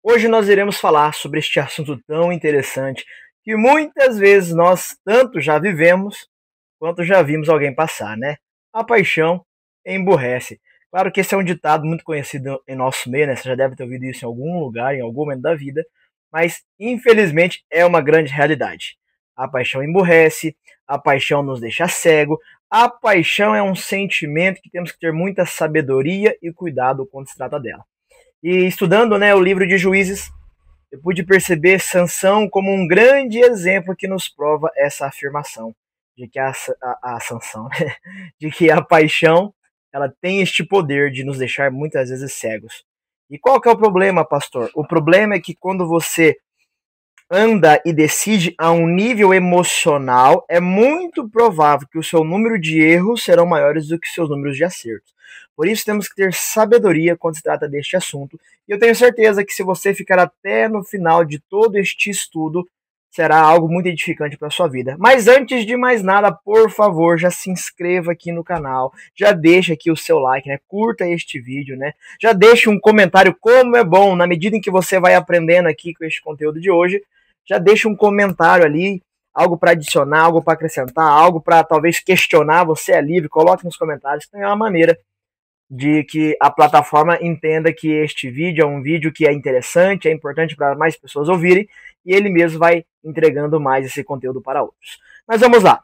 Hoje nós iremos falar sobre este assunto tão interessante que muitas vezes nós tanto já vivemos quanto já vimos alguém passar, né? A paixão emburrece. Claro que esse é um ditado muito conhecido em nosso meio, né? Você já deve ter ouvido isso em algum lugar, em algum momento da vida, mas infelizmente é uma grande realidade. A paixão emburrece, a paixão nos deixa cego, a paixão é um sentimento que temos que ter muita sabedoria e cuidado quando se trata dela. E estudando, né, o livro de Juízes, eu pude perceber Sansão como um grande exemplo que nos prova essa afirmação de que a Sansão, né, de que a paixão ela tem este poder de nos deixar muitas vezes cegos. E qual que é o problema, pastor? O problema é que quando você anda e decide a um nível emocional, é muito provável que o seu número de erros serão maiores do que seus números de acertos. Por isso temos que ter sabedoria quando se trata deste assunto. E eu tenho certeza que se você ficar até no final de todo este estudo, será algo muito edificante para a sua vida. Mas antes de mais nada, por favor, já se inscreva aqui no canal, já deixa aqui o seu like, né? Curta este vídeo, né? Já deixa um comentário como é bom, na medida em que você vai aprendendo aqui com este conteúdo de hoje, já deixa um comentário ali, algo para adicionar, algo para acrescentar, algo para talvez questionar, você é livre, coloque nos comentários, então é uma maneira de que a plataforma entenda que este vídeo é um vídeo que é interessante, é importante para mais pessoas ouvirem, e ele mesmo vai entregando mais esse conteúdo para outros. Mas vamos lá.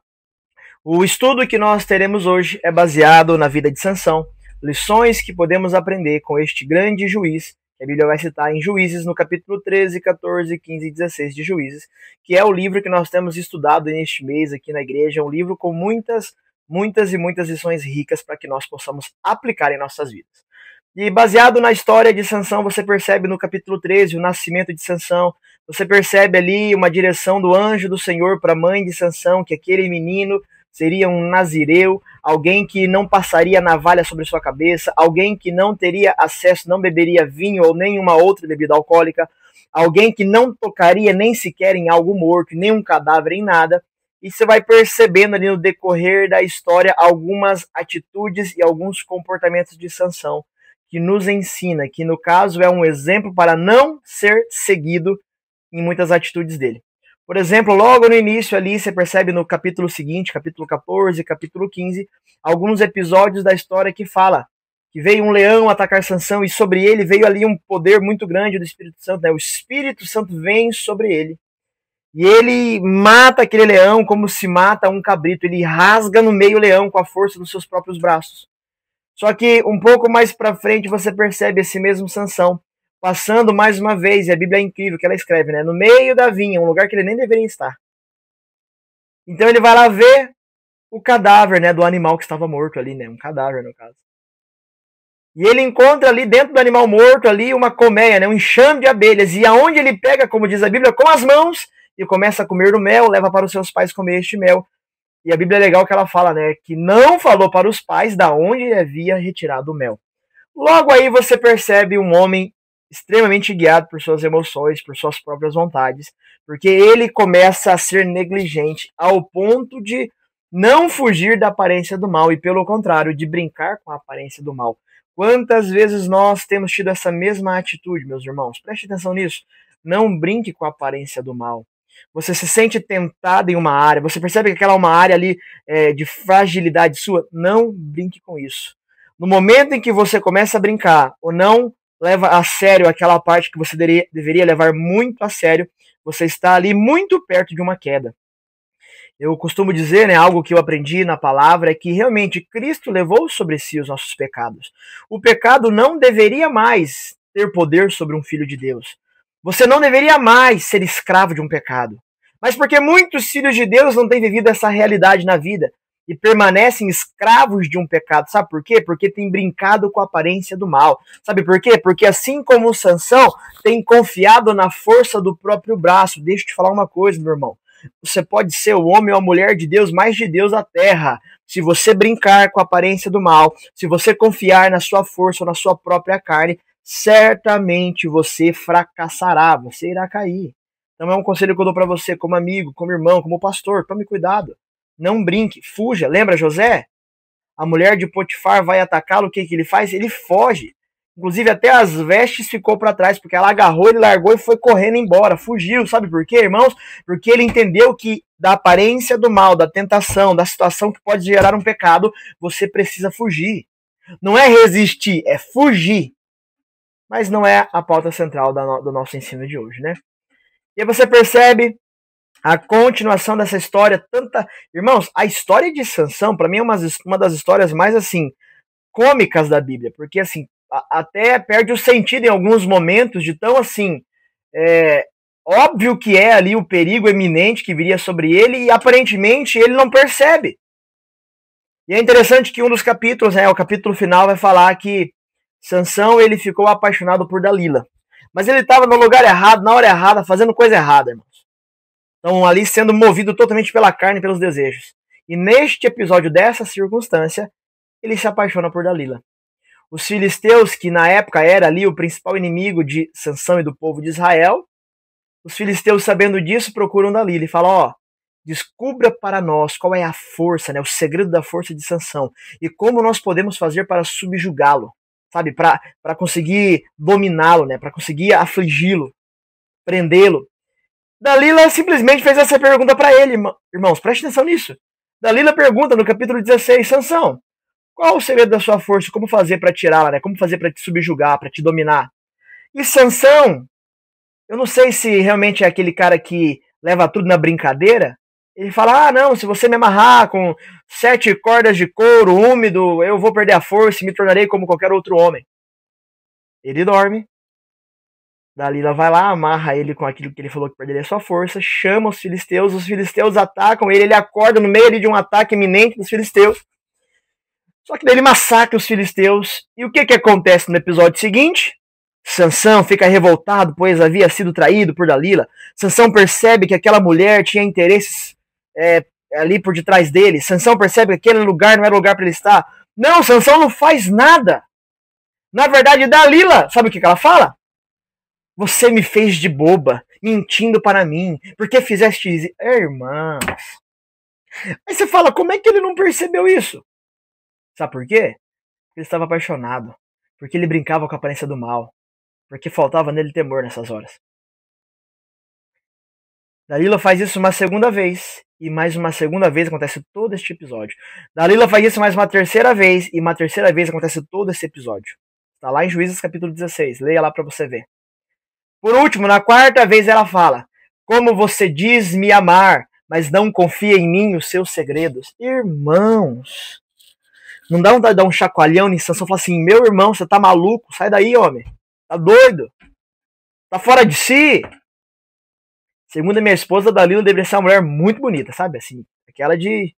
O estudo que nós teremos hoje é baseado na vida de Sansão, lições que podemos aprender com este grande juiz, que a Bíblia vai citar em Juízes, no capítulo 13, 14, 15 e 16 de Juízes, que é o livro que nós temos estudado neste mês aqui na igreja, um livro com muitas lições ricas para que nós possamos aplicar em nossas vidas. E baseado na história de Sansão, você percebe no capítulo 13 o nascimento de Sansão, você percebe ali uma direção do anjo do Senhor para a mãe de Sansão, que aquele menino seria um nazireu, alguém que não passaria navalha sobre sua cabeça, alguém que não teria acesso, não beberia vinho ou nenhuma outra bebida alcoólica, alguém que não tocaria nem sequer em algo morto, nem um cadáver, em nada. E você vai percebendo ali no decorrer da história algumas atitudes e alguns comportamentos de Sansão, que nos ensina que, no caso, é um exemplo para não ser seguido em muitas atitudes dele. Por exemplo, logo no início ali, você percebe no capítulo seguinte, capítulo 14, capítulo 15, alguns episódios da história que fala que veio um leão atacar Sansão e sobre ele veio ali um poder muito grande do Espírito Santo, né? O Espírito Santo vem sobre ele e ele mata aquele leão como se mata um cabrito, ele rasga no meio o leão com a força dos seus próprios braços. Só que um pouco mais para frente você percebe esse mesmo Sansão passando mais uma vez, e a Bíblia é incrível que ela escreve, né? No meio da vinha, um lugar que ele nem deveria estar. Então ele vai lá ver o cadáver, né, do animal que estava morto ali, né? Um cadáver, no caso. E ele encontra ali dentro do animal morto ali uma colmeia, né, um enxame de abelhas. E aonde ele pega, como diz a Bíblia, com as mãos e começa a comer do mel, leva para os seus pais comer este mel. E a Bíblia é legal que ela fala, né, que não falou para os pais da onde ele havia retirado o mel. Logo aí você percebe um homem extremamente guiado por suas emoções, por suas próprias vontades, porque ele começa a ser negligente ao ponto de não fugir da aparência do mal e, pelo contrário, de brincar com a aparência do mal. Quantas vezes nós temos tido essa mesma atitude, meus irmãos? Preste atenção nisso. Não brinque com a aparência do mal. Você se sente tentado em uma área, você percebe que aquela é uma área ali de fragilidade sua, não brinque com isso. No momento em que você começa a brincar ou não leva a sério aquela parte que você deveria levar muito a sério, você está ali muito perto de uma queda. Eu costumo dizer, né, algo que eu aprendi na palavra, é que realmente Cristo levou sobre si os nossos pecados. O pecado não deveria mais ter poder sobre um filho de Deus. Você não deveria mais ser escravo de um pecado. Mas porque muitos filhos de Deus não têm vivido essa realidade na vida e permanecem escravos de um pecado. Sabe por quê? Porque tem brincado com a aparência do mal. Sabe por quê? Porque assim como o Sansão tem confiado na força do próprio braço. Deixa eu te falar uma coisa, meu irmão. Você pode ser o homem ou a mulher de Deus, mais de Deus na terra. Se você brincar com a aparência do mal, se você confiar na sua força ou na sua própria carne, certamente você fracassará, você irá cair. Então é um conselho que eu dou para você como amigo, como irmão, como pastor. Tome cuidado. Não brinque, fuja. Lembra José? A mulher de Potifar vai atacá-lo, o que ele faz? Ele foge. Inclusive até as vestes ficou para trás, porque ela agarrou, ele largou e foi correndo embora, fugiu. Sabe por quê, irmãos? Porque ele entendeu que da aparência do mal, da tentação, da situação que pode gerar um pecado, você precisa fugir. Não é resistir, é fugir. Mas não é a pauta central do nosso ensino de hoje, né? E aí você percebe a continuação dessa história, Irmãos, a história de Sansão, para mim, é uma das histórias mais, assim, cômicas da Bíblia, porque, assim, até perde o sentido em alguns momentos de tão, assim, óbvio que é ali o perigo eminente que viria sobre ele e, aparentemente, ele não percebe. E é interessante que um dos capítulos, o capítulo final, vai falar que Sansão, ele ficou apaixonado por Dalila. Mas ele estava no lugar errado, na hora errada, fazendo coisa errada, irmãos. Então, ali sendo movido totalmente pela carne e pelos desejos. E neste episódio dessa circunstância, ele se apaixona por Dalila. Os filisteus, que na época era ali o principal inimigo de Sansão e do povo de Israel, os filisteus, sabendo disso, procuram Dalila e falam, descubra para nós qual é a força, né, o segredo da força de Sansão e como nós podemos fazer para subjugá-lo, sabe, para conseguir dominá-lo, né, para conseguir afligi-lo, prendê-lo. Dalila simplesmente fez essa pergunta para ele, irmãos, preste atenção nisso. Dalila pergunta no capítulo 16, Sansão, qual o segredo da sua força? Como fazer para tirá-la, né? Como fazer para te subjugar, para te dominar? E Sansão, eu não sei se realmente é aquele cara que leva tudo na brincadeira. Ele fala, não, se você me amarrar com 7 cordas de couro úmido, eu vou perder a força e me tornarei como qualquer outro homem. Ele dorme. Dalila vai lá, amarra ele com aquilo que ele falou que perderia sua força, chama os filisteus atacam ele acorda no meio de um ataque iminente dos filisteus. Só que daí ele massacra os filisteus. E o que acontece no episódio seguinte? Sansão fica revoltado, pois havia sido traído por Dalila. Sansão percebe que aquela mulher tinha interesses ali por detrás dele. Sansão percebe que aquele lugar não era o lugar para ele estar. Não, Sansão não faz nada. Na verdade, Dalila, sabe o que ela fala? Você me fez de boba, mentindo para mim, porque fizeste isso. Irmãos. Aí você fala, como é que ele não percebeu isso? Sabe por quê? Porque ele estava apaixonado. Porque ele brincava com a aparência do mal. Porque faltava nele temor nessas horas. Dalila faz isso uma segunda vez. E mais uma segunda vez acontece todo este episódio. Dalila faz isso mais uma terceira vez. E uma terceira vez acontece todo esse episódio. Está lá em Juízes capítulo 16. Leia lá para você ver. Por último, na quarta vez ela fala, como você diz me amar, mas não confia em mim os seus segredos. Irmãos, não dá vontade de dar um chacoalhão em Sansão e falar assim, meu irmão, você tá maluco? Sai daí, homem. Tá doido? Tá fora de si? Segundo a minha esposa, Dalila deveria ser uma mulher muito bonita, sabe? Assim, aquela de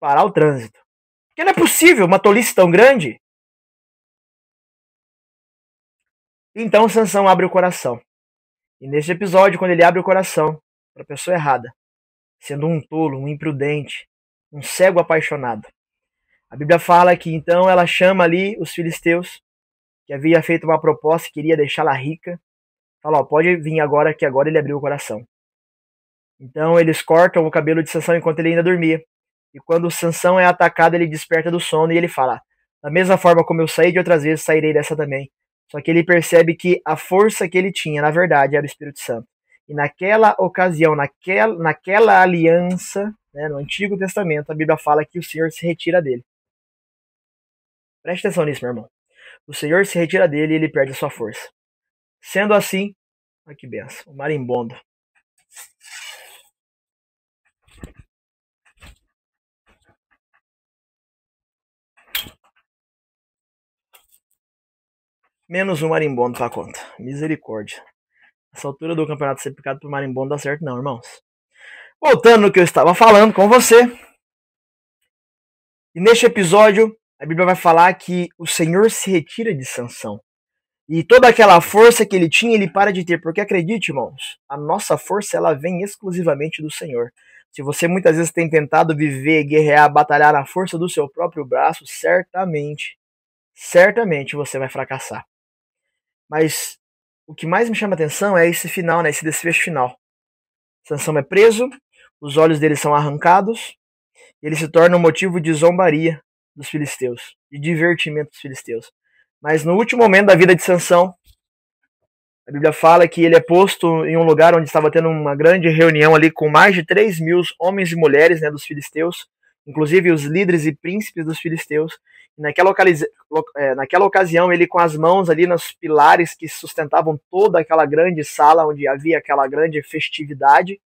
parar o trânsito. Porque não é possível uma tolice tão grande. Então Sansão abre o coração. E nesse episódio, quando ele abre o coração para a pessoa errada, sendo um tolo, um imprudente, um cego apaixonado, a Bíblia fala que então ela chama ali os filisteus, que havia feito uma proposta e queria deixá-la rica. Fala, pode vir agora, que agora ele abriu o coração. Então eles cortam o cabelo de Sansão enquanto ele ainda dormia. E quando Sansão é atacado, ele desperta do sono e ele fala, da mesma forma como eu saí de outras vezes, sairei dessa também. Só que ele percebe que a força que ele tinha, na verdade, era o Espírito Santo. E naquela ocasião, naquela aliança, né, no Antigo Testamento, a Bíblia fala que o Senhor se retira dele. Preste atenção nisso, meu irmão. O Senhor se retira dele e ele perde a sua força. Sendo assim, olha que benção, o marimbondo. Menos um marimbondo pra conta. Misericórdia. Essa altura do campeonato ser picado por marimbondo não dá certo não, irmãos. Voltando no que eu estava falando com você. E neste episódio, a Bíblia vai falar que o Senhor se retira de Sansão. E toda aquela força que ele tinha, ele para de ter. Porque acredite, irmãos, a nossa força ela vem exclusivamente do Senhor. Se você muitas vezes tem tentado viver, guerrear, batalhar na força do seu próprio braço, certamente você vai fracassar. Mas o que mais me chama a atenção é esse final, né, esse desfecho final. Sansão é preso, os olhos dele são arrancados, e ele se torna um motivo de zombaria dos filisteus, de divertimento dos filisteus. Mas no último momento da vida de Sansão, a Bíblia fala que ele é posto em um lugar onde estava tendo uma grande reunião ali com mais de 3.000 homens e mulheres, né, dos filisteus, inclusive os líderes e príncipes dos filisteus. E naquela ocasião, ele com as mãos ali nos pilares que sustentavam toda aquela grande sala onde havia aquela grande festividade.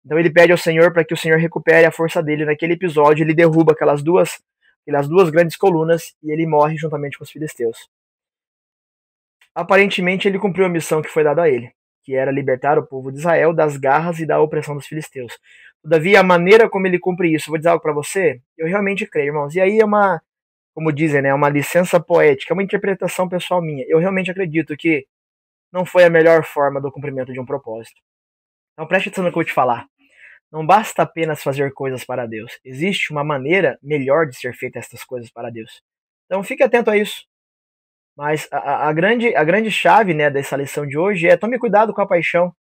Então ele pede ao Senhor para que o Senhor recupere a força dele. Naquele episódio, ele derruba aquelas duas grandes colunas e ele morre juntamente com os filisteus. Aparentemente ele cumpriu a missão que foi dada a ele, que era libertar o povo de Israel das garras e da opressão dos filisteus. Todavia, a maneira como ele cumpre isso, vou dizer algo para você, eu realmente creio, irmãos. E aí é uma, como dizem, né, uma licença poética, uma interpretação pessoal minha. Eu realmente acredito que não foi a melhor forma do cumprimento de um propósito. Então preste atenção no que eu vou te falar. Não basta apenas fazer coisas para Deus. Existe uma maneira melhor de ser feitas estas coisas para Deus. Então fique atento a isso. Mas a grande chave, né, dessa lição de hoje é: tome cuidado com a paixão.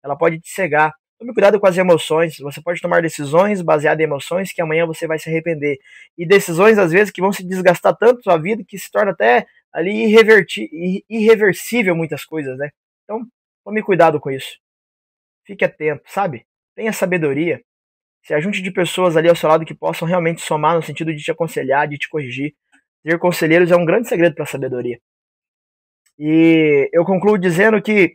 Ela pode te cegar. Tome cuidado com as emoções. Você pode tomar decisões baseadas em emoções que amanhã você vai se arrepender. E decisões, às vezes, que vão se desgastar tanto sua vida que se torna até ali irreversível muitas coisas, né? Então, tome cuidado com isso. Fique atento, sabe? Tenha sabedoria. Se ajunte de pessoas ali ao seu lado que possam realmente somar no sentido de te aconselhar, de te corrigir. Ter conselheiros é um grande segredo para a sabedoria. E eu concluo dizendo que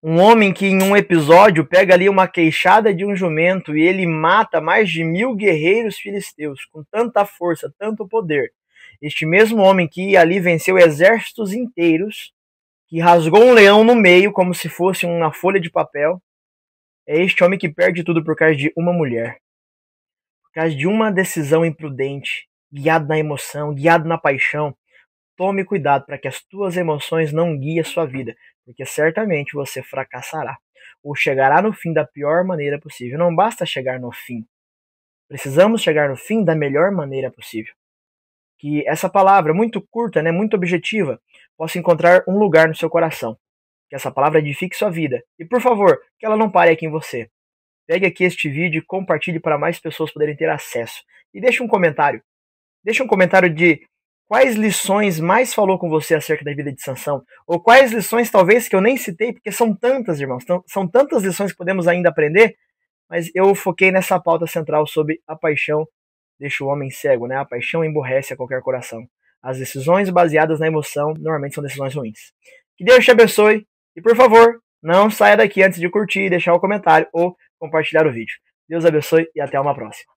um homem que em um episódio pega ali uma queixada de um jumento e ele mata mais de 1.000 guerreiros filisteus com tanta força, tanto poder. Este mesmo homem que ali venceu exércitos inteiros, que rasgou um leão no meio como se fosse uma folha de papel, é este homem que perde tudo por causa de uma mulher. Por causa de uma decisão imprudente, guiado na emoção, guiado na paixão. Tome cuidado para que as tuas emoções não guiem a sua vida, porque certamente você fracassará, ou chegará no fim da pior maneira possível. Não basta chegar no fim. Precisamos chegar no fim da melhor maneira possível. Que essa palavra, muito curta, né, muito objetiva, possa encontrar um lugar no seu coração. Que essa palavra edifique sua vida. E por favor, que ela não pare aqui em você. Pegue aqui este vídeo e compartilhe para mais pessoas poderem ter acesso. E deixe um comentário. Deixe um comentário de quais lições mais falou com você acerca da vida de Sansão. Ou quais lições talvez que eu nem citei, porque são tantas, irmãos. São tantas lições que podemos ainda aprender. Mas eu foquei nessa pauta central sobre a paixão deixa o homem cego, né? A paixão emburrece a qualquer coração. As decisões baseadas na emoção normalmente são decisões ruins. Que Deus te abençoe. E por favor, não saia daqui antes de curtir, deixar um comentário ou compartilhar o vídeo. Deus abençoe e até uma próxima.